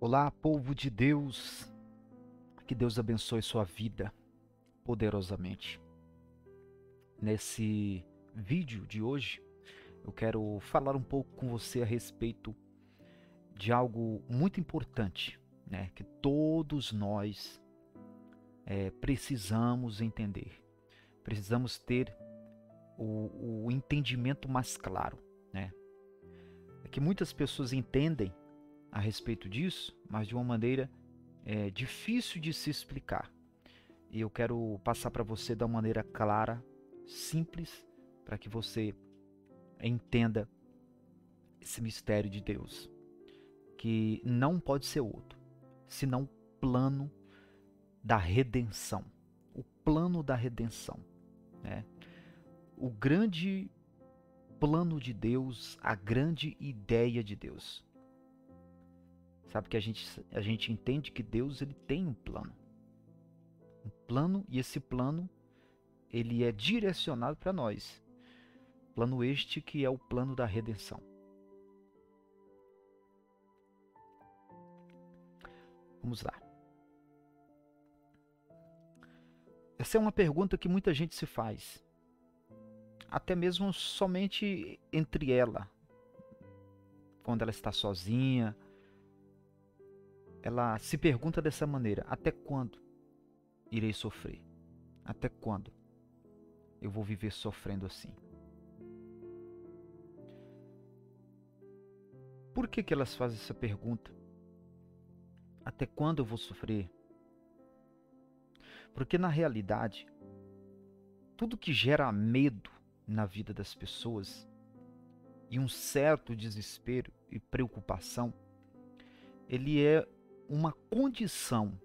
Olá, povo de Deus, que Deus abençoe sua vida poderosamente. Nesse vídeo de hoje, eu quero falar um pouco com você a respeito de algo muito importante, né, que todos nós precisamos entender. Precisamos ter o entendimento mais claro, né? É que muitas pessoas entendem a respeito disso, mas de uma maneira difícil de se explicar. E eu quero passar para você da maneira clara, simples, para que você entenda esse mistério de Deus, que não pode ser outro, senão o plano da redenção. O plano da redenção, né? O grande plano de Deus, a grande ideia de Deus. Sabe que a gente entende que Deus ele tem um plano. Um plano, e esse plano ele é direcionado para nós. Plano este que é o plano da redenção. Vamos lá. Essa é uma pergunta que muita gente se faz. Até mesmo somente entre ela. Quando ela está sozinha, ela se pergunta dessa maneira: até quando irei sofrer? Até quando eu vou viver sofrendo assim? Por que elas fazem essa pergunta? Até quando eu vou sofrer? Porque na realidade, tudo que gera medo na vida das pessoas e um certo desespero e preocupação, ele é uma condição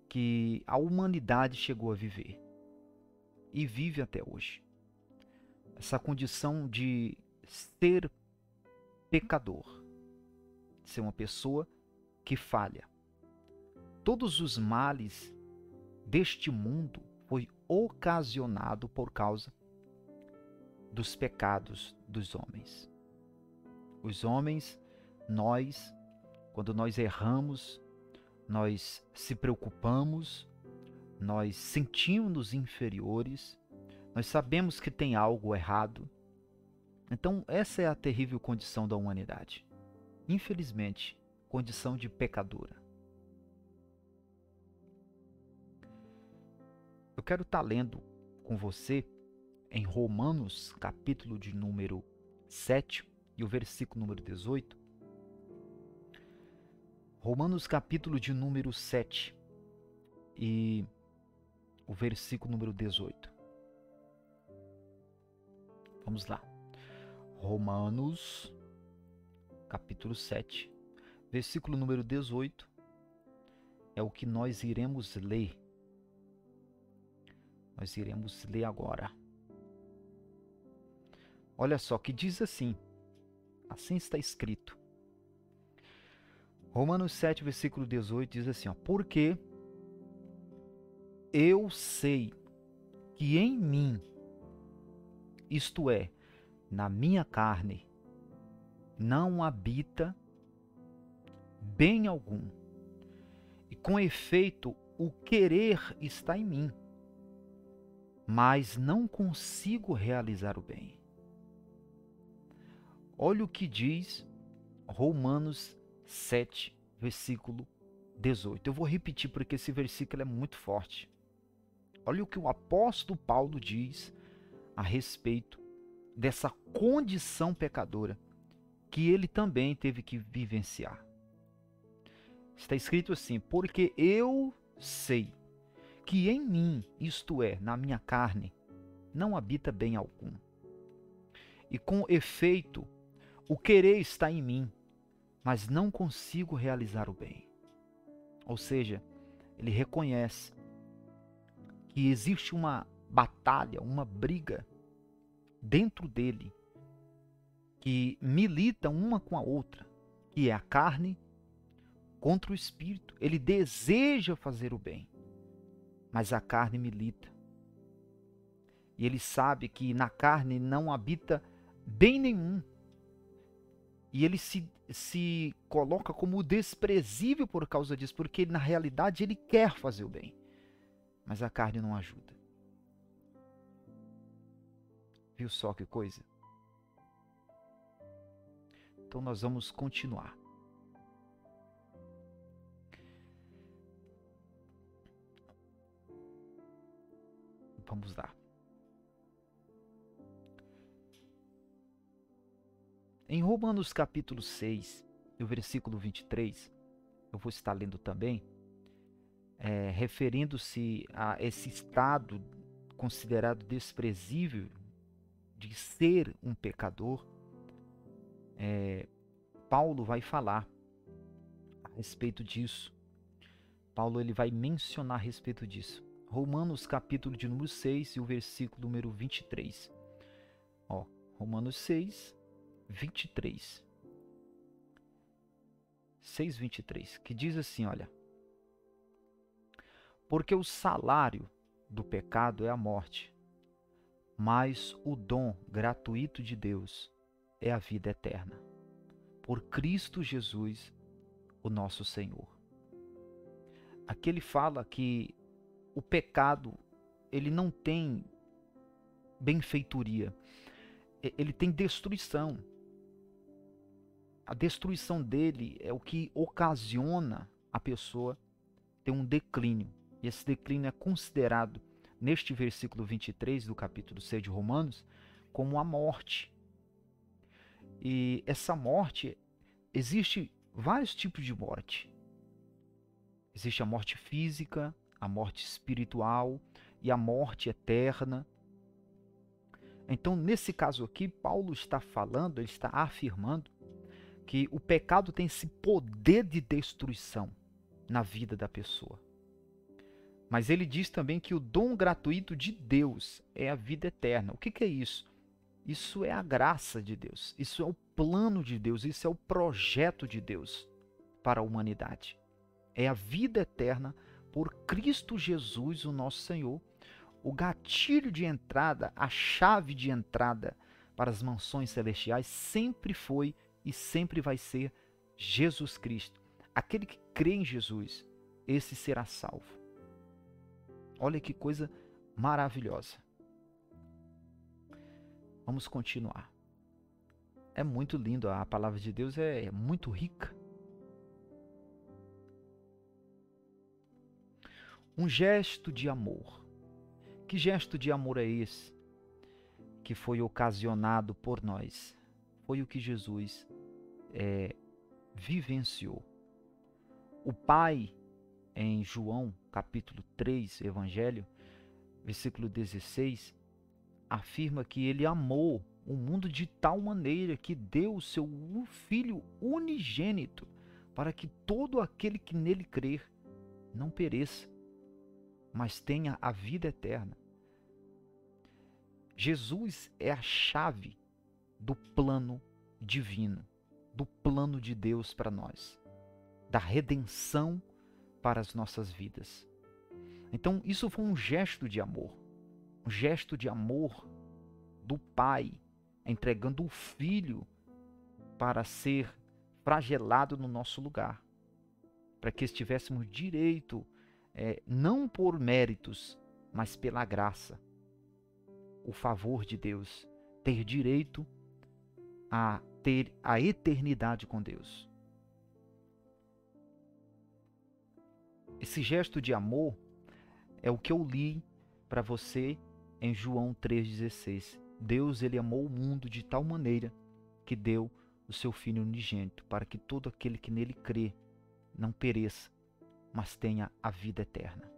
que a humanidade chegou a viver e vive até hoje. Essa condição de ser pecador, de ser uma pessoa que falha. Todos os males deste mundo foi ocasionado por causa dos pecados dos homens. Os homens, quando nós erramos, nós se preocupamos, nós sentimos-nos inferiores, nós sabemos que tem algo errado. Então, essa é a terrível condição da humanidade. Infelizmente, condição de pecadora. Eu quero estar lendo com você em Romanos, capítulo de número 7 e o versículo número 18. Romanos, capítulo de número 7 e o versículo número 18. Vamos lá. Romanos, capítulo 7, versículo número 18, é o que nós iremos ler. Nós iremos ler agora. Olha só, que diz assim está escrito. Romanos 7, versículo 18 diz assim, ó: porque eu sei que em mim, isto é, na minha carne, não habita bem algum. E com efeito, o querer está em mim, mas não consigo realizar o bem. Olha o que diz Romanos 7, versículo 18. Eu vou repetir porque esse versículo é muito forte. Olha o que o apóstolo Paulo diz a respeito dessa condição pecadora que ele também teve que vivenciar. Está escrito assim: porque eu sei que em mim, isto é, na minha carne, não habita bem algum. E com efeito, o querer está em mim, mas não consigo realizar o bem. Ou seja, ele reconhece que existe uma batalha, uma briga dentro dele que milita uma com a outra, que é a carne contra o espírito. Ele deseja fazer o bem, mas a carne milita. E ele sabe que na carne não habita bem nenhum. E ele se coloca como desprezível por causa disso, porque ele, na realidade ele quer fazer o bem, mas a carne não ajuda. Viu só que coisa? Então nós vamos continuar. Vamos lá. Em Romanos capítulo 6, no versículo 23, eu vou estar lendo também, referindo-se a esse estado considerado desprezível de ser um pecador, Paulo vai falar a respeito disso. Paulo ele vai mencionar a respeito disso. Romanos capítulo de número 6 e o versículo número 23. Romanos 6, 23. 6, 23, que diz assim, olha: porque o salário do pecado é a morte, mas o dom gratuito de Deus é a vida eterna, por Cristo Jesus, o nosso Senhor. Aqui ele fala que o pecado, ele não tem benfeitoria, ele tem destruição. A destruição dele é o que ocasiona a pessoa ter um declínio. E esse declínio é considerado, neste versículo 23 do capítulo 6 de Romanos, como a morte. E essa morte, existe vários tipos de morte. Existe a morte física, a morte espiritual e a morte eterna. Então, nesse caso aqui, Paulo está falando, ele está afirmando que o pecado tem esse poder de destruição na vida da pessoa. Mas ele diz também que o dom gratuito de Deus é a vida eterna. O que é isso? Isso é a graça de Deus, isso é o plano de Deus, isso é o projeto de Deus para a humanidade. É a vida eterna por Cristo Jesus, o nosso Senhor. O gatilho de entrada, a chave de entrada para as mansões celestiais sempre foi e sempre vai ser Jesus Cristo. Aquele que crê em Jesus, esse será salvo. Olha que coisa maravilhosa. Vamos continuar. É muito lindo, a palavra de Deus é muito rica. Um gesto de amor. Que gesto de amor é esse que foi ocasionado por nós? Foi o que Jesus vivenciou. O Pai, em João capítulo 3, Evangelho, versículo 16, afirma que ele amou o mundo de tal maneira que deu o seu Filho unigênito para que todo aquele que nele crer não pereça, mas tenha a vida eterna. Jesus é a chave do plano divino, do plano de Deus para nós, da redenção para as nossas vidas. Então, isso foi um gesto de amor do Pai, entregando o Filho para ser flagelado no nosso lugar, para que estivéssemos direito, não por méritos, mas pela graça, o favor de Deus, ter direito a ter a eternidade com Deus. Esse gesto de amor é o que eu li para você em João 3,16. Deus, ele amou o mundo de tal maneira que deu o seu Filho unigênito, para que todo aquele que nele crê não pereça, mas tenha a vida eterna.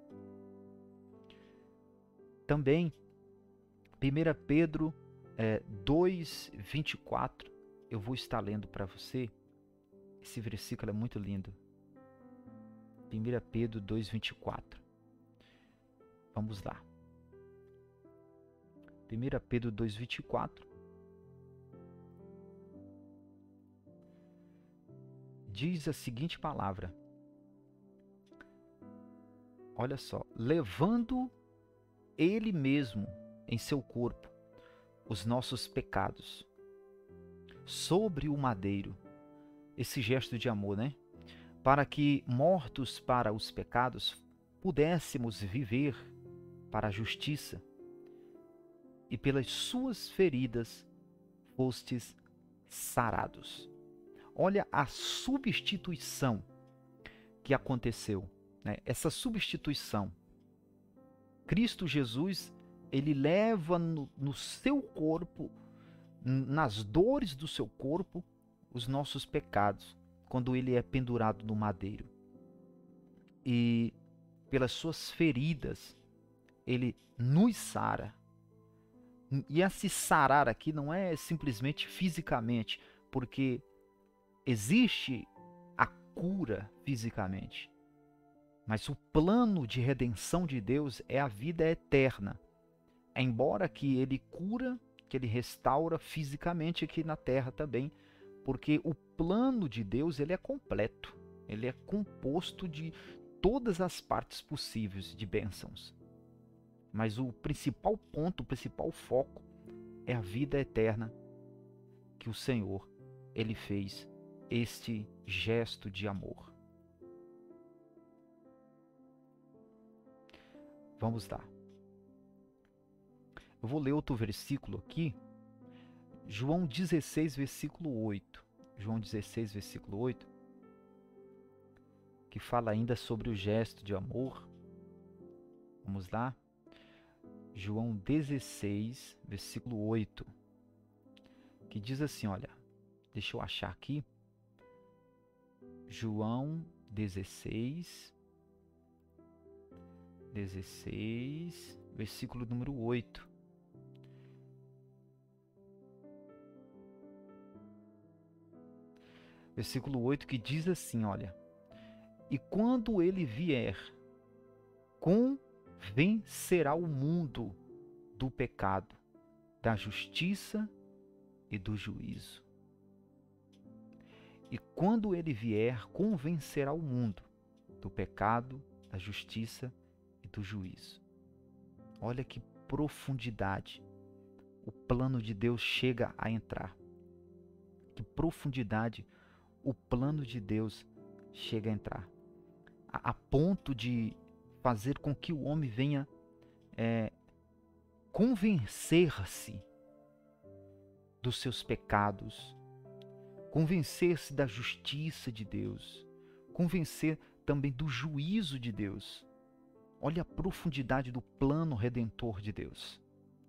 Também, 1 Pedro 2,24, eu vou estar lendo para você. Esse versículo é muito lindo. 1 Pedro 2,24. Vamos lá. 1 Pedro 2,24. Diz a seguinte palavra. Olha só. Levando ele mesmo em seu corpo os nossos pecados sobre o madeiro, esse gesto de amor, né? Para que, mortos para os pecados, pudéssemos viver para a justiça, e pelas suas feridas fostes sarados. Olha a substituição que aconteceu, né? Essa substituição. Cristo Jesus, ele leva no seu corpo, nas dores do seu corpo, os nossos pecados, quando ele é pendurado no madeiro. E pelas suas feridas, ele nos sara. E esse sarar aqui não é simplesmente fisicamente, porque existe a cura fisicamente. Mas o plano de redenção de Deus é a vida eterna. Embora que ele cura, que ele restaura fisicamente aqui na terra também, porque o plano de Deus ele é completo. Ele é composto de todas as partes possíveis de bênçãos. Mas o principal ponto, o principal foco é a vida eterna que o Senhor, ele fez este gesto de amor. Vamos lá. Eu vou ler outro versículo aqui. João 16, versículo 8. João 16, versículo 8. Que fala ainda sobre o gesto de amor. Vamos lá. João 16, versículo 8. Que diz assim, olha. Deixa eu achar aqui. João 16, versículo número 8. Versículo 8 que diz assim, olha. E quando ele vier, convencerá o mundo do pecado, da justiça e do juízo. E quando ele vier, convencerá o mundo do pecado, da justiça e do juízo. Olha que profundidade o plano de Deus chega a entrar. Que profundidade o plano de Deus chega a entrar. A ponto de fazer com que o homem venha convencer-se dos seus pecados, convencer-se da justiça de Deus, convencer também do juízo de Deus. Olha a profundidade do plano redentor de Deus.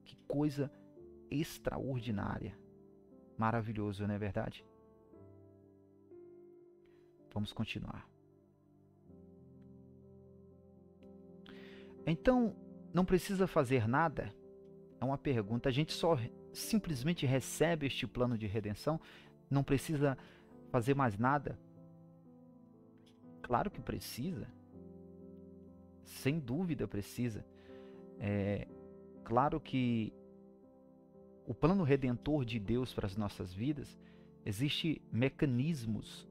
Que coisa extraordinária. Maravilhoso, não é verdade? Vamos continuar. Então, não precisa fazer nada? É uma pergunta. A gente só simplesmente recebe este plano de redenção? Não precisa fazer mais nada? Claro que precisa. Sem dúvida precisa. Claro que o plano redentor de Deus para as nossas vidas, existem mecanismos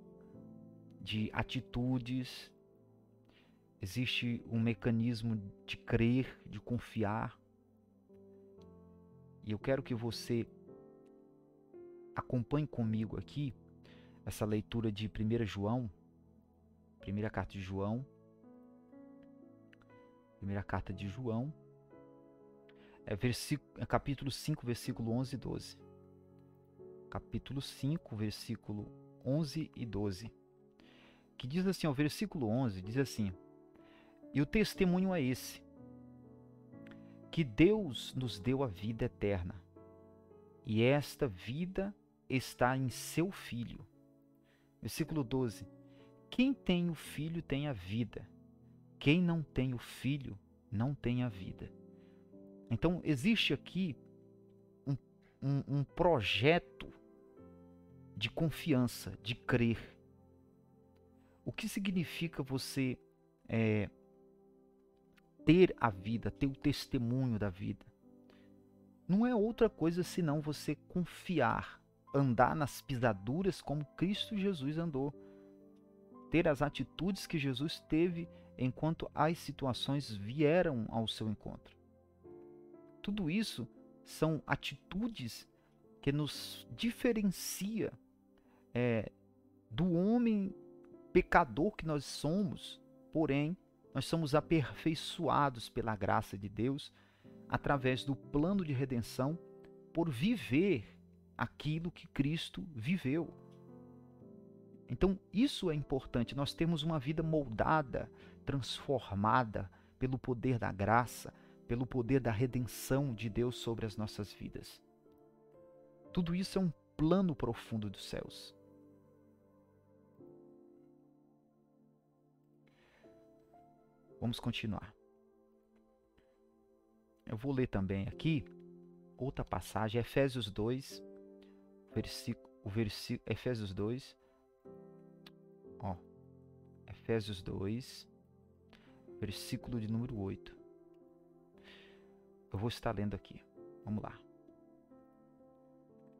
de atitudes, existe um mecanismo de crer, de confiar. E eu quero que você acompanhe comigo aqui essa leitura de 1 João, primeira carta de João, capítulo 5, versículo 11 e 12. Capítulo 5, versículo 11 e 12. Que diz assim, o versículo 11 diz assim: e o testemunho é esse, que Deus nos deu a vida eterna, e esta vida está em seu Filho. Versículo 12: quem tem o Filho tem a vida, quem não tem o Filho não tem a vida. Então existe aqui um projeto de confiança, de crer. O que significa você ter a vida, ter o testemunho da vida? Não é outra coisa senão você confiar, andar nas pisaduras como Cristo Jesus andou, ter as atitudes que Jesus teve enquanto as situações vieram ao seu encontro. Tudo isso são atitudes que nos diferencia do homem pecador que nós somos, porém, nós somos aperfeiçoados pela graça de Deus através do plano de redenção por viver aquilo que Cristo viveu. Então, isso é importante, nós temos uma vida moldada, transformada pelo poder da graça, pelo poder da redenção de Deus sobre as nossas vidas. Tudo isso é um plano profundo dos céus. Vamos continuar. Eu vou ler também aqui outra passagem, Efésios 2, Efésios 2, Efésios 2, versículo de número 8. Eu vou estar lendo aqui. Vamos lá.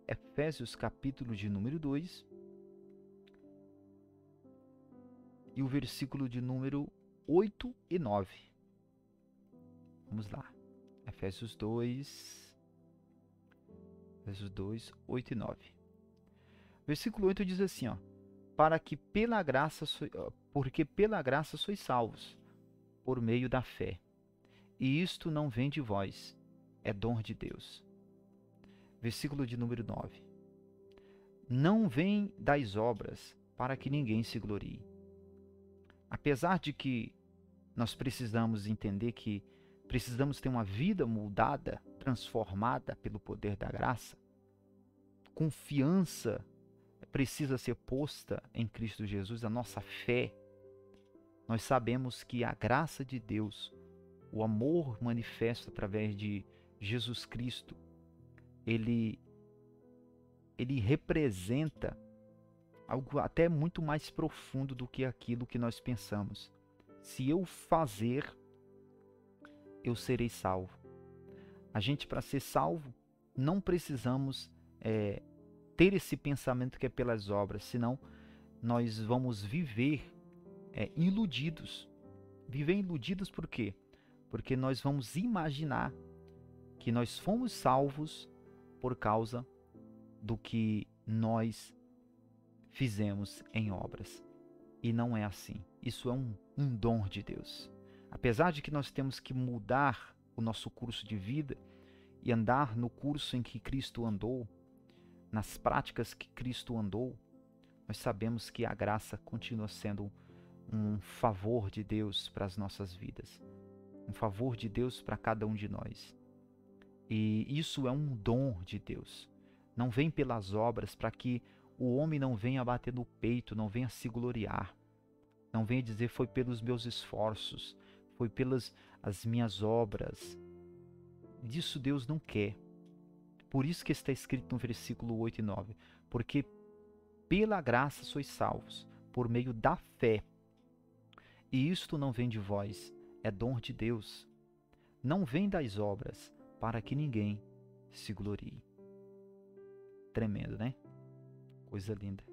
Efésios capítulo de número 2 e o versículo de número 8 e 9. Vamos lá. Efésios 2, 8 e 9. Versículo 8 diz assim, porque pela graça sois salvos, por meio da fé. E isto não vem de vós, é dom de Deus. Versículo de número 9. Não vem das obras, para que ninguém se glorie. Apesar de que nós precisamos entender que precisamos ter uma vida moldada, transformada pelo poder da graça, confiança precisa ser posta em Cristo Jesus, a nossa fé. Nós sabemos que a graça de Deus, o amor manifesto através de Jesus Cristo, ele representa algo até muito mais profundo do que aquilo que nós pensamos. Se eu fazer, eu serei salvo. A gente, para ser salvo, não precisamos ter esse pensamento que é pelas obras, senão nós vamos viver iludidos. Viver iludidos por quê? Porque nós vamos imaginar que nós fomos salvos por causa do que nós fizemos em obras. E não é assim. Isso é um dom de Deus. Apesar de que nós temos que mudar o nosso curso de vida e andar no curso em que Cristo andou, nas práticas que Cristo andou, nós sabemos que a graça continua sendo um favor de Deus para as nossas vidas. Um favor de Deus para cada um de nós. E isso é um dom de Deus. Não vem pelas obras, para que o homem não venha bater no peito, não venha se gloriar. Não venha dizer foi pelos meus esforços, foi pelas as minhas obras. Disso Deus não quer. Por isso que está escrito no versículo 8 e 9. Porque pela graça sois salvos, por meio da fé. E isto não vem de vós, é dom de Deus. Não vem das obras, para que ninguém se glorie. Tremendo, né? Coisa linda.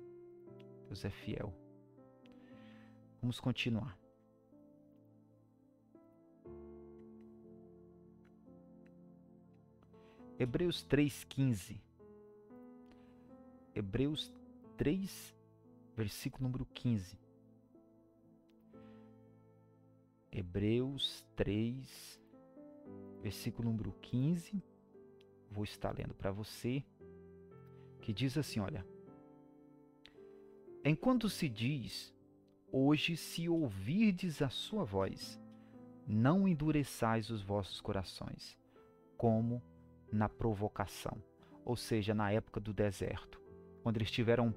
Deus é fiel. Vamos continuar. Hebreus 3,15. Hebreus 3, versículo número 15. Hebreus 3, versículo número 15. Vou estar lendo para você. Que diz assim, olha. Enquanto se diz, hoje se ouvirdes a sua voz, não endureçais os vossos corações, como na provocação, ou seja, na época do deserto, quando eles estiveram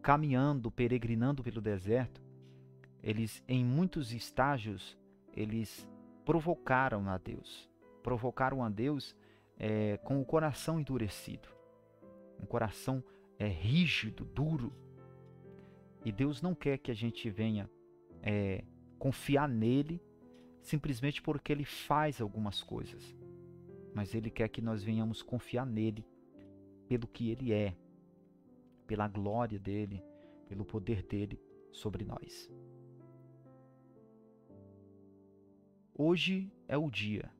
caminhando, peregrinando pelo deserto, eles, em muitos estágios, eles provocaram a Deus com o coração endurecido, um coração rígido, duro. E Deus não quer que a gente venha confiar nele simplesmente porque ele faz algumas coisas, mas ele quer que nós venhamos confiar nele pelo que ele é, pela glória dele, pelo poder dele sobre nós. Hoje é o dia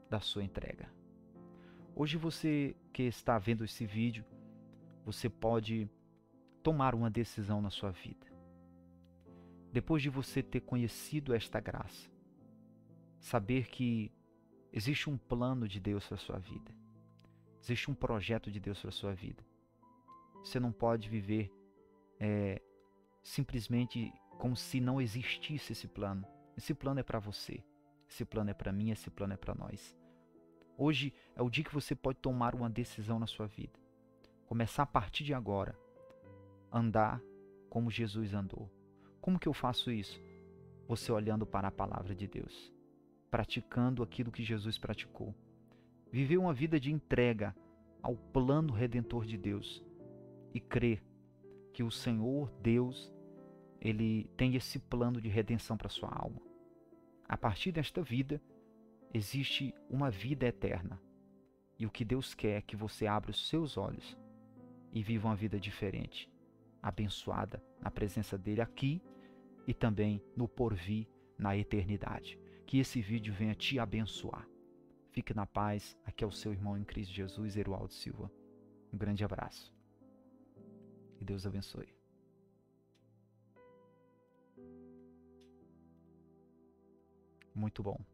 da sua entrega. Hoje você que está vendo esse vídeo, você pode tomar uma decisão na sua vida. Depois de você ter conhecido esta graça, saber que existe um plano de Deus para a sua vida, existe um projeto de Deus para a sua vida. Você não pode viver simplesmente como se não existisse esse plano. Esse plano é para você, esse plano é para mim, esse plano é para nós. Hoje é o dia que você pode tomar uma decisão na sua vida. Começar a partir de agora, andar como Jesus andou. Como que eu faço isso? Você olhando para a palavra de Deus, praticando aquilo que Jesus praticou. Viver uma vida de entrega ao plano redentor de Deus e crer que o Senhor Deus, Ele tem esse plano de redenção para a sua alma. A partir desta vida, existe uma vida eterna. E o que Deus quer é que você abra os seus olhos e viva uma vida diferente, abençoada na presença dEle aqui e também no porvir, na eternidade. Que esse vídeo venha te abençoar. Fique na paz. Aqui é o seu irmão em Cristo Jesus, Herualdo Silva. Um grande abraço. Que Deus abençoe. Muito bom.